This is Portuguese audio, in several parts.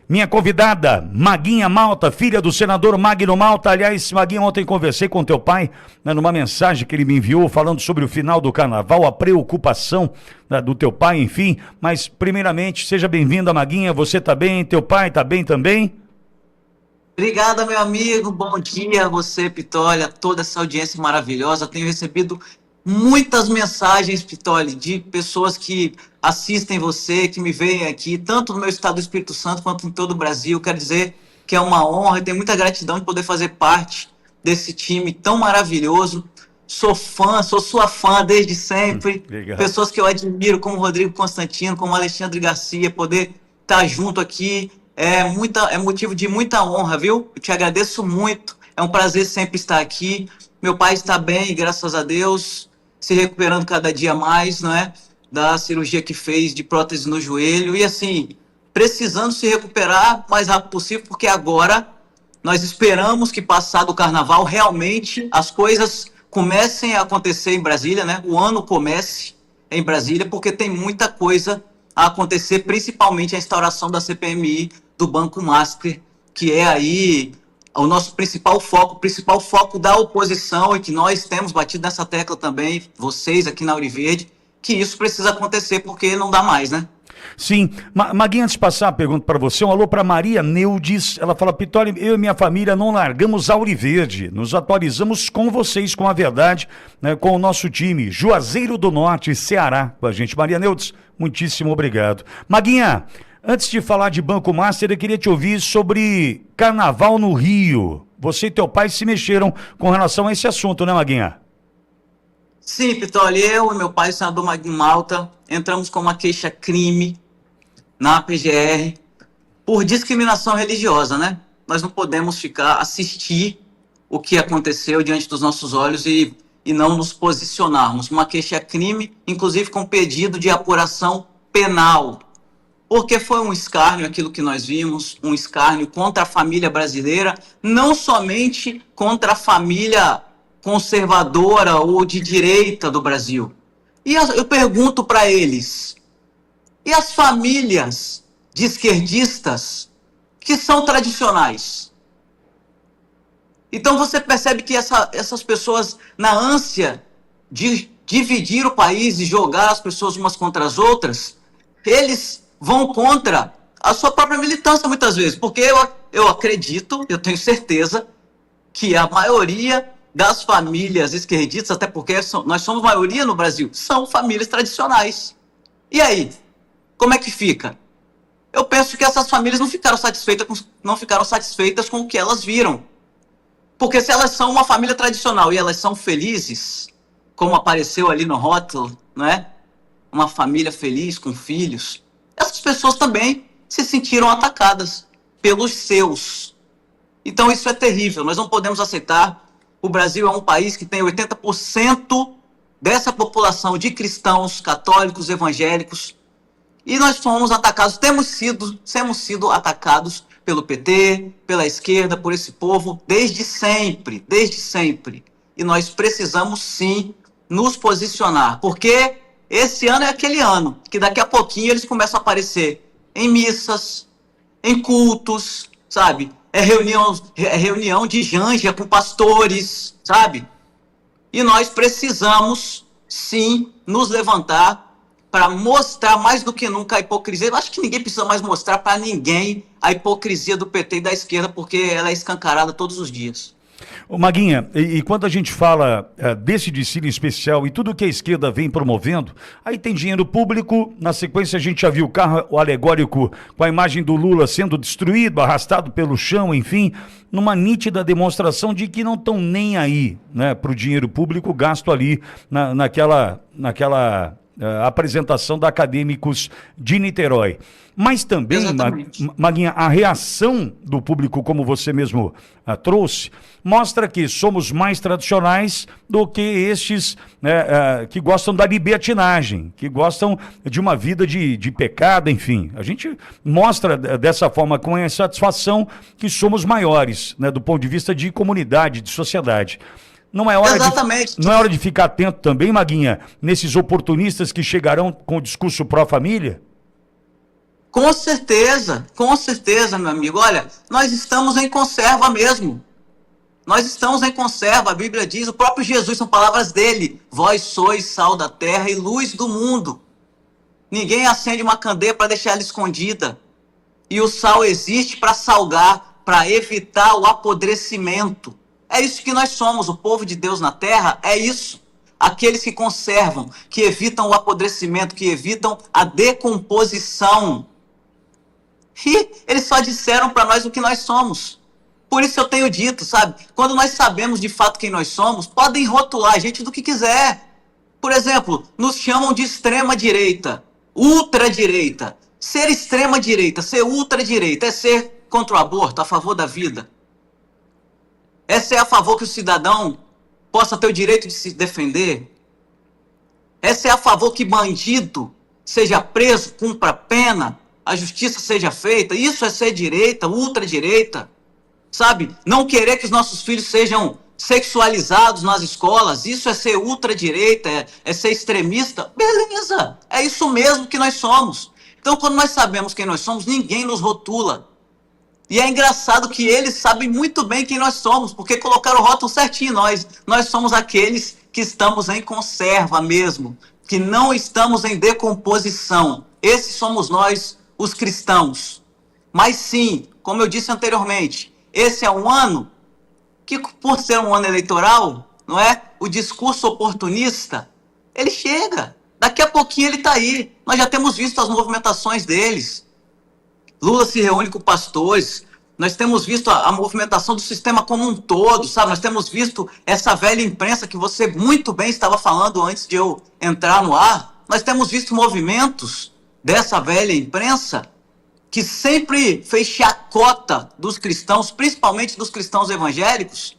Minha convidada, Maguinha Malta, filha do senador Magno Malta. Aliás, Maguinha, ontem conversei com teu pai, né, numa mensagem que ele me enviou falando sobre o final do carnaval, a preocupação, né, do teu pai, enfim. Mas, primeiramente, seja bem-vinda, Maguinha. Você tá bem? Teu pai tá bem também? Obrigado, meu amigo. Bom dia a você, Pitolha, toda essa audiência maravilhosa. Tenho recebido muitas mensagens, Pitolha, de pessoas que assistem você, que me veem aqui, tanto no meu estado do Espírito Santo quanto em todo o Brasil. Quero dizer que é uma honra e tenho muita gratidão de poder fazer parte desse time tão maravilhoso. Sou fã, sou sua fã desde sempre. Obrigado. Pessoas que eu admiro, como Rodrigo Constantino, como Alexandre Garcia, poder estar junto aqui é motivo de muita honra, viu? Eu te agradeço muito. É um prazer sempre estar aqui. Meu pai está bem, graças a Deus, se recuperando cada dia mais, não é? Da cirurgia que fez de prótese no joelho. E assim, precisando se recuperar o mais rápido possível, porque agora nós esperamos que, passado o carnaval, realmente as coisas comecem a acontecer em Brasília, né? O ano comece em Brasília, porque tem muita coisa a acontecer, principalmente a instauração da CPMI do Banco Master, que é aí o nosso principal foco da oposição, e que nós temos batido nessa tecla também, vocês aqui na Auriverde, que isso precisa acontecer, porque não dá mais, né? Sim, Maguinha, antes de passar a pergunta para você, um alô para Maria Neudes. Ela fala: Pitoli, eu e minha família não largamos Auriverde, nos atualizamos com vocês, com a verdade, né, com o nosso time, Juazeiro do Norte, Ceará, com a gente. Maria Neudes, muitíssimo obrigado. Maguinha, antes de falar de Banco Master, eu queria te ouvir sobre Carnaval no Rio. Você e teu pai se mexeram com relação a esse assunto, né, Maguinha? Sim, Pitoli, eu e meu pai, o senador Magno Malta, entramos com uma queixa-crime na PGR por discriminação religiosa, né? Nós não podemos assistir o que aconteceu diante dos nossos olhos e não nos posicionarmos. Uma queixa-crime, inclusive com pedido de apuração penal, porque foi um escárnio aquilo que nós vimos, um escárnio contra a família brasileira, não somente contra a família conservadora ou de direita do Brasil. E eu pergunto para eles, e as famílias de esquerdistas que são tradicionais? Então você percebe que essas pessoas, na ânsia de dividir o país e jogar as pessoas umas contra as outras, eles vão contra a sua própria militância muitas vezes, porque eu acredito, eu tenho certeza que a maioria das famílias esquerdistas, até porque nós somos maioria no Brasil, são famílias tradicionais. E aí, como é que fica? Eu penso que essas famílias não ficaram satisfeitas com o que elas viram. Porque se elas são uma família tradicional e elas são felizes, como apareceu ali no rótulo, não é? Uma família feliz com filhos, essas pessoas também se sentiram atacadas pelos seus. Então isso é terrível, nós não podemos aceitar. O Brasil é um país que tem 80% dessa população de cristãos, católicos, evangélicos, e nós fomos atacados, temos sido atacados pelo PT, pela esquerda, por esse povo, desde sempre. E nós precisamos sim nos posicionar, porque esse ano é aquele ano que daqui a pouquinho eles começam a aparecer em missas, em cultos, sabe? É reunião de janja com pastores, sabe? E nós precisamos, sim, nos levantar para mostrar mais do que nunca a hipocrisia. Eu acho que ninguém precisa mais mostrar para ninguém a hipocrisia do PT e da esquerda, porque ela é escancarada todos os dias. Ô Maguinha, e quando a gente fala desse desfile especial e tudo que a esquerda vem promovendo, aí tem dinheiro público, na sequência a gente já viu o carro alegórico com a imagem do Lula sendo destruído, arrastado pelo chão, enfim, numa nítida demonstração de que não estão nem aí, né, para o dinheiro público gasto ali naquela apresentação da Acadêmicos de Niterói. Mas também, Maguinha, a reação do público, como você mesmo trouxe, mostra que somos mais tradicionais do que estes, né, que gostam da libertinagem, que gostam de uma vida de pecado, enfim. A gente mostra dessa forma, com a satisfação, que somos maiores, né, do ponto de vista de comunidade, de sociedade. Não é hora de ficar atento também, Maguinha, nesses oportunistas que chegarão com o discurso pró-família? Com certeza, meu amigo. Olha, nós estamos em conserva mesmo. Nós estamos em conserva, a Bíblia diz, o próprio Jesus, são palavras dele. Vós sois sal da terra e luz do mundo. Ninguém acende uma candeia para deixar ela escondida. E o sal existe para salgar, para evitar o apodrecimento. É isso que nós somos, o povo de Deus na terra, é isso. Aqueles que conservam, que evitam o apodrecimento, que evitam a decomposição. E eles só disseram para nós o que nós somos. Por isso eu tenho dito, sabe? Quando nós sabemos de fato quem nós somos, podem rotular a gente do que quiser. Por exemplo, nos chamam de extrema-direita, ultradireita. Ser extrema-direita, ser ultradireita, é ser contra o aborto, a favor da vida. É ser a favor que o cidadão possa ter o direito de se defender. É ser a favor que bandido seja preso, cumpra pena, a justiça seja feita. Isso é ser direita, ultradireita. Sabe, não querer que os nossos filhos sejam sexualizados nas escolas, isso é ser ultradireita, é ser extremista. Beleza, é isso mesmo que nós somos. Então, quando nós sabemos quem nós somos, ninguém nos rotula. E é engraçado que eles sabem muito bem quem nós somos, porque colocaram o rótulo certinho em nós. Nós somos aqueles que estamos em conserva mesmo, que não estamos em decomposição. Esses somos nós, os cristãos. Mas sim, como eu disse anteriormente, esse é um ano que, por ser um ano eleitoral, não é? O discurso oportunista, ele chega. Daqui a pouquinho ele está aí. Nós já temos visto as movimentações deles. Lula se reúne com pastores. Nós temos visto a movimentação do sistema como um todo, sabe? Nós temos visto essa velha imprensa que você muito bem estava falando antes de eu entrar no ar. Nós temos visto movimentos dessa velha imprensa que sempre fez chacota dos cristãos, principalmente dos cristãos evangélicos,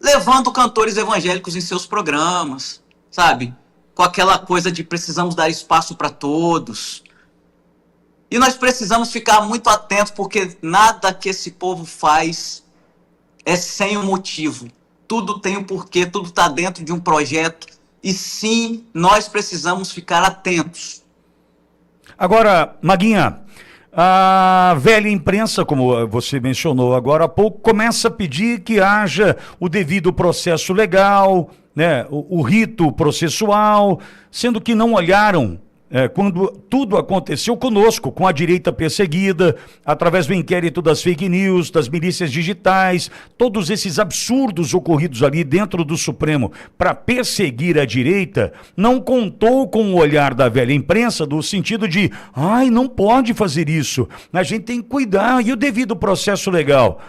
levando cantores evangélicos em seus programas, sabe? Com aquela coisa de precisamos dar espaço para todos. E nós precisamos ficar muito atentos, porque nada que esse povo faz é sem um motivo. Tudo tem um porquê, tudo está dentro de um projeto. E sim, nós precisamos ficar atentos. Agora, Maguinha, a velha imprensa, como você mencionou agora há pouco, começa a pedir que haja o devido processo legal, né, o rito processual, sendo que não olharam quando tudo aconteceu conosco, com a direita perseguida, através do inquérito das fake news, das milícias digitais, todos esses absurdos ocorridos ali dentro do Supremo para perseguir a direita, não contou com o olhar da velha imprensa, do sentido de, não pode fazer isso, a gente tem que cuidar, e o devido processo legal.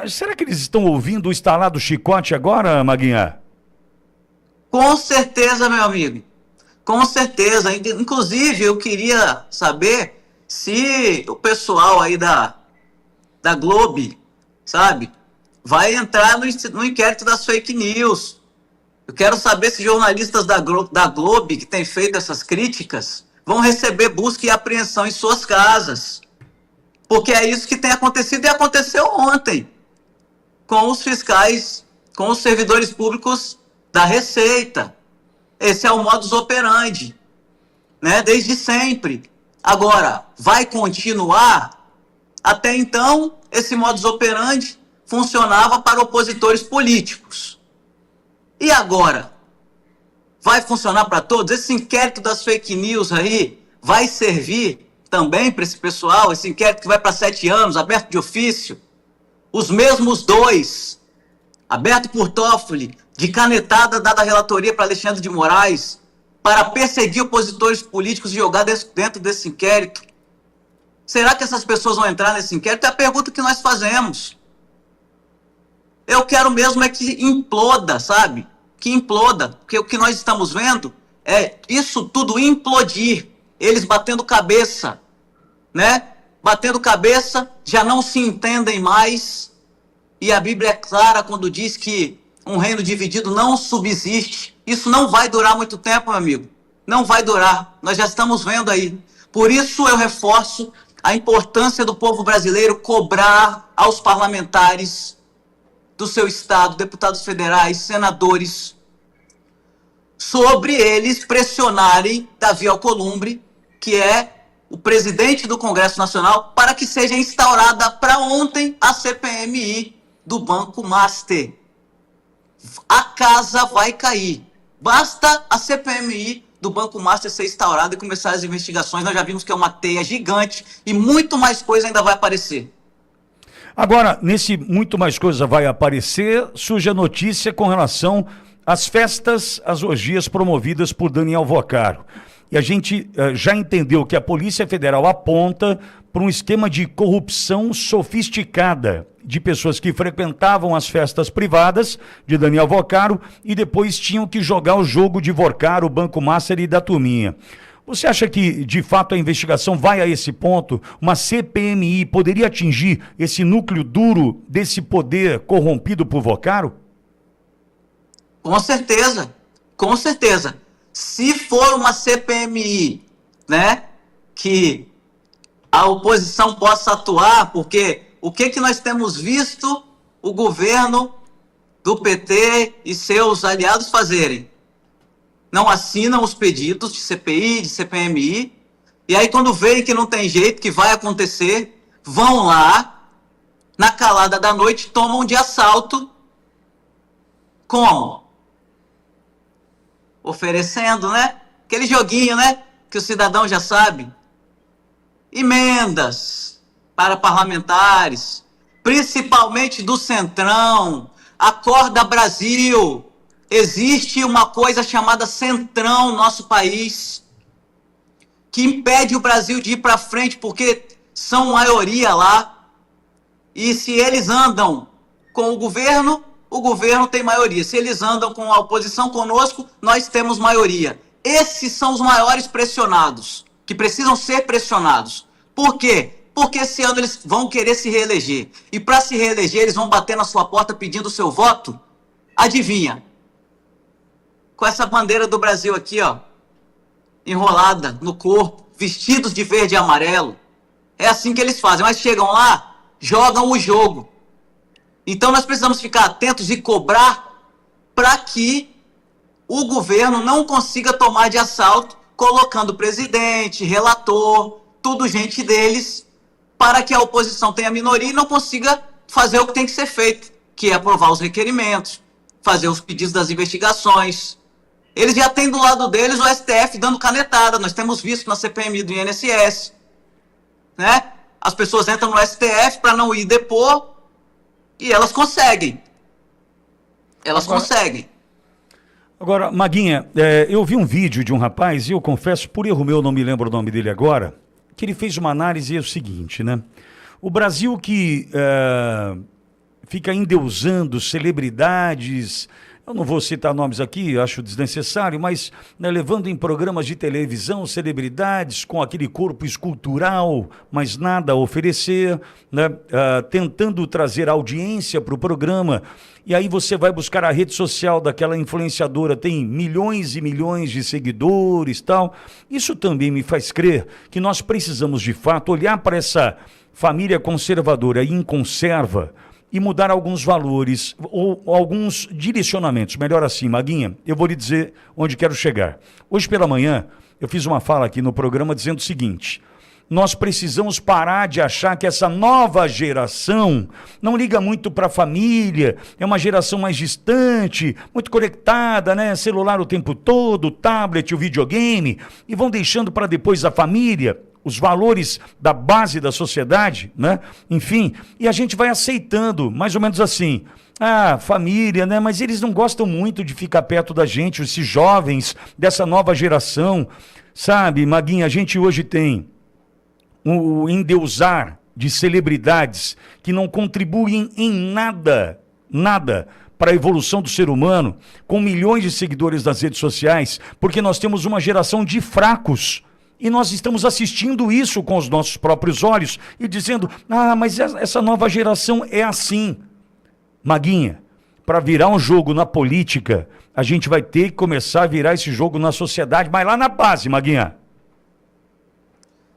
Será que eles estão ouvindo o estalar do chicote agora, Maguinha? Com certeza, meu amigo. Com certeza. Inclusive, eu queria saber se o pessoal aí da Globo, sabe, vai entrar no inquérito das fake news. Eu quero saber se jornalistas da Globo, que têm feito essas críticas, vão receber busca e apreensão em suas casas. Porque é isso que tem acontecido e aconteceu ontem com os fiscais, com os servidores públicos da Receita. Esse é o modus operandi, né? Desde sempre. Agora, vai continuar? Até então, esse modus operandi funcionava para opositores políticos. E agora? Vai funcionar para todos? Esse inquérito das fake news aí vai servir também para esse pessoal? Esse inquérito que vai para 7 anos, aberto de ofício? Os mesmos 2, aberto por Toffoli, de canetada dada a relatoria para Alexandre de Moraes, para perseguir opositores políticos e jogar dentro desse inquérito. Será que essas pessoas vão entrar nesse inquérito? É a pergunta que nós fazemos. Eu quero mesmo é que imploda, sabe? Que imploda, porque o que nós estamos vendo é isso tudo implodir, eles batendo cabeça, né? Batendo cabeça, já não se entendem mais, e a Bíblia é clara quando diz que um reino dividido não subsiste. Isso não vai durar muito tempo, meu amigo. Não vai durar. Nós já estamos vendo aí. Por isso eu reforço a importância do povo brasileiro cobrar aos parlamentares do seu estado, deputados federais, senadores, sobre eles pressionarem Davi Alcolumbre, que é o presidente do Congresso Nacional para que seja instaurada para ontem a CPMI do Banco Master. A casa vai cair. Basta a CPMI do Banco Master ser instaurada e começar as investigações. Nós já vimos que é uma teia gigante e muito mais coisa ainda vai aparecer. Agora, nesse muito mais coisa vai aparecer, surge a notícia com relação às festas, às orgias promovidas por Daniel Vocaro. E a gente já entendeu que a Polícia Federal aponta para um esquema de corrupção sofisticada de pessoas que frequentavam as festas privadas de Daniel Vocaro e depois tinham que jogar o jogo de Vocaro, Banco Master e da turminha. Você acha que, de fato, a investigação vai a esse ponto? Uma CPMI poderia atingir esse núcleo duro desse poder corrompido por Vocaro? Com certeza, com certeza. Se for uma CPMI, né, que a oposição possa atuar, porque o que nós temos visto o governo do PT e seus aliados fazerem? Não assinam os pedidos de CPI, de CPMI, e aí quando veem que não tem jeito, que vai acontecer, vão lá, na calada da noite, tomam de assalto. Como? Oferecendo, né? Aquele joguinho, né? Que o cidadão já sabe. Emendas para parlamentares, principalmente do Centrão. Acorda Brasil. Existe uma coisa chamada Centrão no nosso país, que impede o Brasil de ir para frente, porque são maioria lá. E se eles andam com o governo tem maioria. Se eles andam com a oposição conosco, nós temos maioria. Esses são os maiores pressionados, que precisam ser pressionados. Por quê? Porque esse ano eles vão querer se reeleger. E para se reeleger, eles vão bater na sua porta pedindo o seu voto. Adivinha? Com essa bandeira do Brasil aqui, ó, enrolada no corpo, vestidos de verde e amarelo. É assim que eles fazem. Mas chegam lá, jogam o jogo. Então nós precisamos ficar atentos e cobrar para que o governo não consiga tomar de assalto, colocando presidente, relator, tudo gente deles, para que a oposição tenha minoria e não consiga fazer o que tem que ser feito, que é aprovar os requerimentos, fazer os pedidos das investigações. Eles já têm do lado deles o STF dando canetada. Nós temos visto na CPMI do INSS, né? As pessoas entram no STF para não ir depor e elas conseguem. Elas conseguem. Agora, Maguinha, eu vi um vídeo de um rapaz, e eu confesso, por erro meu, não me lembro o nome dele agora, que ele fez uma análise e é o seguinte, né? O Brasil que fica endeusando celebridades, eu não vou citar nomes aqui, acho desnecessário, mas né, levando em programas de televisão celebridades com aquele corpo escultural, mas nada a oferecer, né, tentando trazer audiência para o programa. E aí você vai buscar a rede social daquela influenciadora, tem milhões e milhões de seguidores e tal. Isso também me faz crer que nós precisamos, de fato, olhar para essa família conservadora e em conserva e mudar alguns valores ou alguns direcionamentos. Melhor assim, Maguinha, eu vou lhe dizer onde quero chegar. Hoje pela manhã, eu fiz uma fala aqui no programa dizendo o seguinte: nós precisamos parar de achar que essa nova geração não liga muito para a família, é uma geração mais distante, muito conectada, né? Celular o tempo todo, tablet, o videogame, e vão deixando para depois a família, os valores da base da sociedade, né? Enfim, e a gente vai aceitando, mais ou menos assim, família, né? Mas eles não gostam muito de ficar perto da gente, esses jovens dessa nova geração, sabe, Maguinha, a gente hoje tem o endeusar de celebridades que não contribuem em nada para a evolução do ser humano, com milhões de seguidores nas redes sociais, porque nós temos uma geração de fracos. E nós estamos assistindo isso com os nossos próprios olhos e dizendo, mas essa nova geração é assim. Maguinha, para virar um jogo na política, a gente vai ter que começar a virar esse jogo na sociedade, mas lá na base, Maguinha.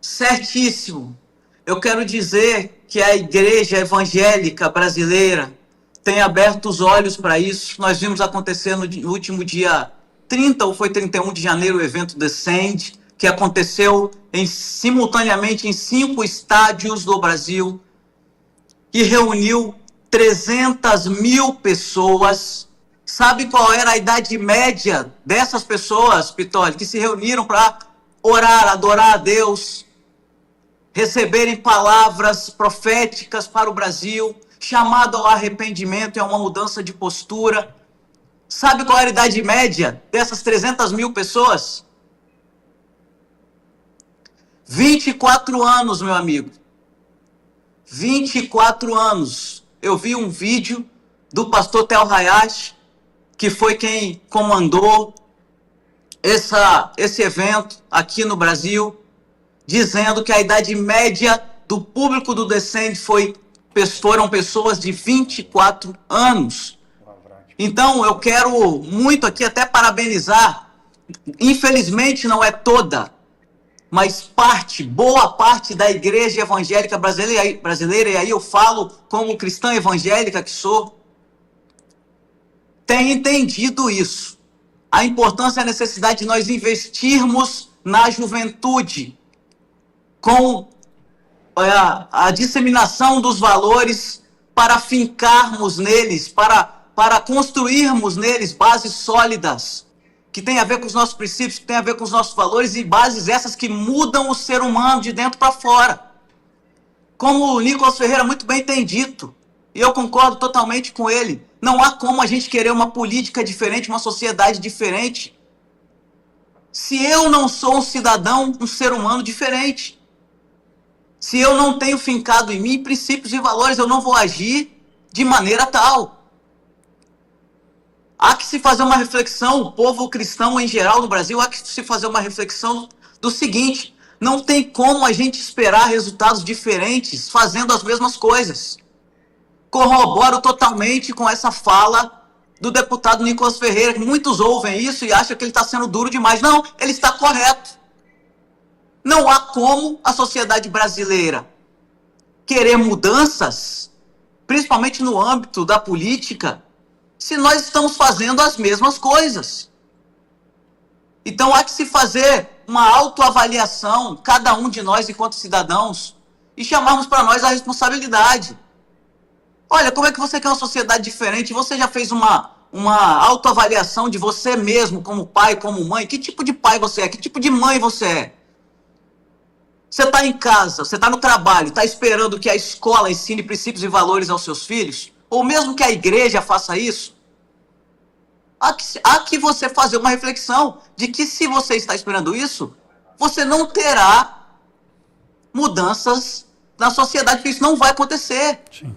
Certíssimo. Eu quero dizer que a igreja evangélica brasileira tem aberto os olhos para isso. Nós vimos acontecer no último dia 30 ou foi 31 de janeiro o evento Descende, que aconteceu simultaneamente em 5 estádios do Brasil, que reuniu 300 mil pessoas. Sabe qual era a idade média dessas pessoas, Pitoli, que se reuniram para orar, adorar a Deus, receberem palavras proféticas para o Brasil, chamado ao arrependimento e a uma mudança de postura? Sabe qual era a idade média dessas 300 mil pessoas? 24 anos, meu amigo. 24 anos. Eu vi um vídeo do pastor Tel Hayashi, que foi quem comandou esse evento aqui no Brasil, dizendo que a idade média do público do Descende foram pessoas de 24 anos. Então, eu quero muito aqui até parabenizar. Infelizmente, não é toda, mas boa parte da igreja evangélica brasileira, e aí eu falo como cristã evangélica que sou, tem entendido isso. A importância e a necessidade de nós investirmos na juventude, com a disseminação dos valores, para fincarmos neles, para construirmos neles bases sólidas, que tem a ver com os nossos princípios, que tem a ver com os nossos valores, e bases essas que mudam o ser humano de dentro para fora. Como o Nicolas Ferreira muito bem tem dito, e eu concordo totalmente com ele, não há como a gente querer uma política diferente, uma sociedade diferente, se eu não sou um cidadão, um ser humano diferente. Se eu não tenho fincado em mim princípios e valores, eu não vou agir de maneira tal. Há que se fazer uma reflexão, o povo cristão em geral no Brasil, há que se fazer uma reflexão do seguinte: não tem como a gente esperar resultados diferentes fazendo as mesmas coisas. Corroboro totalmente com essa fala do deputado Nicolas Ferreira, que muitos ouvem isso e acham que ele está sendo duro demais. Não, ele está correto. Não há como a sociedade brasileira querer mudanças, principalmente no âmbito da política, se nós estamos fazendo as mesmas coisas. Então há que se fazer uma autoavaliação, cada um de nós enquanto cidadãos, e chamarmos para nós a responsabilidade. Olha, como é que você quer uma sociedade diferente? Você já fez uma autoavaliação de você mesmo, como pai, como mãe? Que tipo de pai você é? Que tipo de mãe você é? Você está em casa, você está no trabalho, está esperando que a escola ensine princípios e valores aos seus filhos? Ou mesmo que a igreja faça isso? Há que você fazer uma reflexão de que, se você está esperando isso, você não terá mudanças na sociedade, porque isso não vai acontecer. Sim.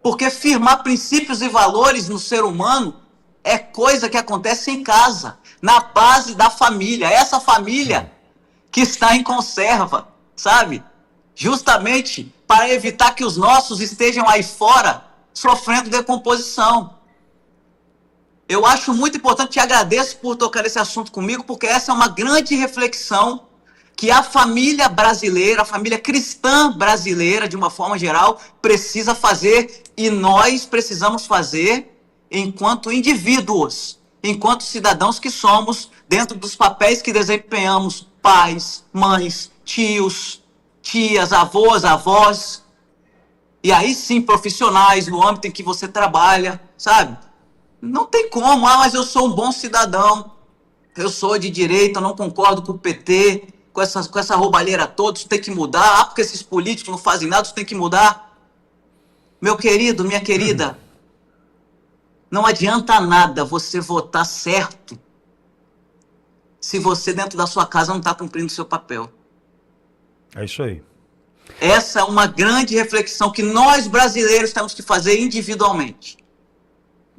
Porque firmar princípios e valores no ser humano é coisa que acontece em casa, na base da família. Essa família que está em conserva, sabe? Justamente para evitar que os nossos estejam aí fora sofrendo decomposição. Eu acho muito importante, te agradeço por tocar esse assunto comigo, porque essa é uma grande reflexão que a família brasileira, a família cristã brasileira, de uma forma geral, precisa fazer, e nós precisamos fazer enquanto indivíduos, enquanto cidadãos que somos, dentro dos papéis que desempenhamos, pais, mães, tios, tias, avós, avós, e aí sim profissionais no âmbito em que você trabalha, sabe? Não tem como, mas eu sou um bom cidadão, eu sou de direita, eu não concordo com o PT, com essa roubalheira toda, isso tem que mudar, porque esses políticos não fazem nada, isso tem que mudar. Meu querido, minha querida, não adianta nada você votar certo se você dentro da sua casa não está cumprindo o seu papel. É isso aí. Essa é uma grande reflexão que nós brasileiros temos que fazer individualmente.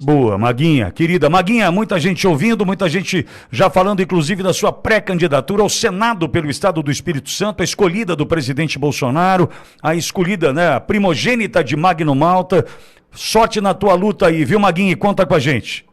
Boa, Maguinha, querida Maguinha, muita gente ouvindo, muita gente já falando, inclusive, da sua pré-candidatura ao Senado pelo Estado do Espírito Santo, a escolhida do presidente Bolsonaro, a escolhida, né, a primogênita de Magno Malta. Sorte na tua luta aí, viu, Maguinha? Conta com a gente.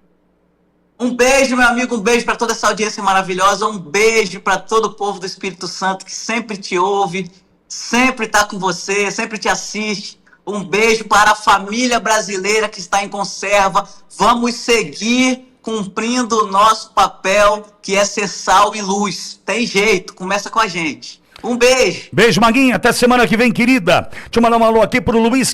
Um beijo, meu amigo, um beijo para toda essa audiência maravilhosa, um beijo para todo o povo do Espírito Santo que sempre te ouve, sempre está com você, sempre te assiste. Um beijo para a família brasileira que está em conserva. Vamos seguir cumprindo o nosso papel, que é ser sal e luz. Tem jeito, começa com a gente. Um beijo. Beijo, Maguinha. Até semana que vem, querida. Deixa eu mandar um alô aqui pro Luiz